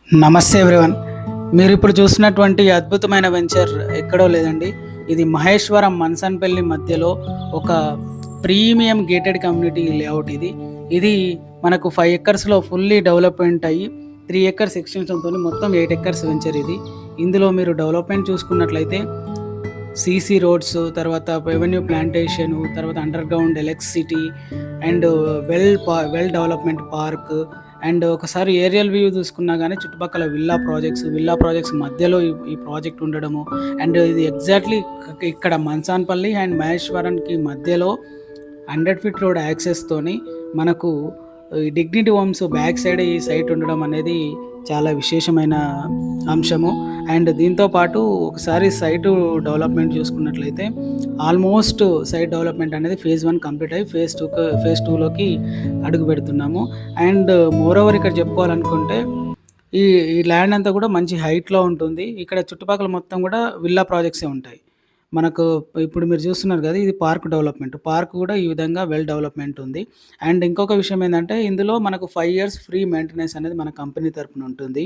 నమస్తే ఎవ్రీవన్. మీరు ఇప్పుడు చూసినటువంటి అద్భుతమైన వెంచర్ ఎక్కడో లేదండి. ఇది మహేశ్వరం మన్సన్పల్లి మధ్యలో ఒక ప్రీమియం గేటెడ్ కమ్యూనిటీ లేఅవుట్ ఇది. ఇది మనకు 5 ఎకర్స్‌లో ఫుల్లీ డెవలప్‌మెంట్ అయ్యి 3 ఎకర్స్ ఎక్స్టెన్షన్‌తోని మొత్తం 8 ఎకర్స్ వెంచర్ ఇది. ఇందులో మీరు డెవలప్‌మెంట్ చూసుకున్నట్లయితే సీసీ రోడ్స్, తర్వాత రెవెన్యూ ప్లాంటేషను, తర్వాత underground electricity and well development park and ఒకసారి ఏరియల్ వ్యూ చూసుకున్నా గానీ చుట్టుపక్కల విల్లా ప్రాజెక్ట్స్ మధ్యలో ఈ ప్రాజెక్ట్ ఉండడము అండ్ ఇది ఎగ్జాక్ట్‌లీ ఇక్కడ మన్సాన్పల్లి అండ్ మహేశ్వరంకి మధ్యలో 100 ఫీట్ రోడ్ యాక్సెస్తోని మనకు ఈ డిగ్నిటీ హోమ్స్ బ్యాక్ సైడ్ ఈ సైట్ ఉండడం అనేది చాలా విశేషమైన అంశము. అండ్ దీంతో పాటు ఒకసారి సైటు డెవలప్‌మెంట్ చూసుకున్నట్లయితే ఆల్మోస్ట్ సైట్ డెవలప్‌మెంట్ అనేది ఫేజ్ 1 కంప్లీట్ అయ్యి ఫేజ్ 2లోకి అడుగు పెడుతున్నాము. అండ్ మోరోవర్ ఇక్కడ చెప్పుకోవాలనుకుంటే ఈ ఈ ల్యాండ్ అంతా కూడా మంచి హైట్‌లో ఉంటుంది. ఇక్కడ చుట్టుపక్కల మొత్తం కూడా విల్లా ప్రాజెక్ట్సే ఉంటాయి. మనకు ఇప్పుడు మీరు చూస్తున్నారు కదా! ఇది పార్క్ డెవలప్‌మెంట్. పార్క్ కూడా ఈ విధంగా వెల్ డెవలప్‌మెంట్ ఉంది. అండ్ ఇంకొక విషయం ఏందంటే ఇందులో మనకు 5 ఇయర్స్ ఫ్రీ మెయింటెనెన్స్ అనేది మన కంపెనీ తరపున ఉంటుంది.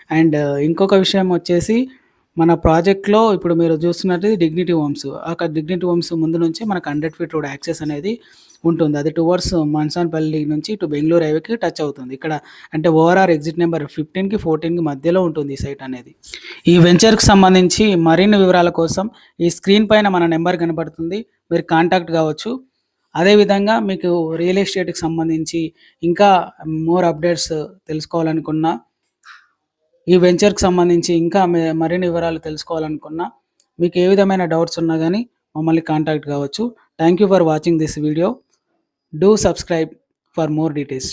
అండ్ ఇంకొక విషయం వచ్చేసి మన ప్రాజెక్ట్‌లో ఇప్పుడు మీరు చూస్తున్నట్టు డిగ్నిటీ హోమ్స్. అక్కడ డిగ్నిటీ హోమ్స్ ముందు నుంచే మనకు 100 ఫీట్ రోడ్ యాక్సెస్ అనేది ఉంటుంది. అది టువర్డ్స్ మన్సాన్పల్లి నుంచి టు బెంగుళూరు హైవేకి టచ్ అవుతుంది. ఇక్కడ అంటే ఓఆర్ఆర్ ఎగ్జిట్ నెంబర్ 15కి, 14కి మధ్యలో ఉంటుంది ఈ సైట్ అనేది. ఈ వెంచర్‌కి సంబంధించి మరిన్ని వివరాల కోసం ఈ స్క్రీన్ పైన మన నెంబర్ కనబడుతుంది. మీరు కాంటాక్ట్ కావచ్చు. అదేవిధంగా మీకు రియల్ ఎస్టేట్‌కి సంబంధించి ఇంకా మోర్ అప్డేట్స్ తెలుసుకోవాలనుకున్నా, ఈ వెంచర్‌కి సంబంధించి ఇంకా మరిన్ని వివరాలు తెలుసుకోవాలనుకున్నా, మీకు ఏ విధమైన డౌట్స్ ఉన్నా గానీ మమ్మల్ని కాంటాక్ట్ కావచ్చు. Thank you for watching this video. Do subscribe for more details.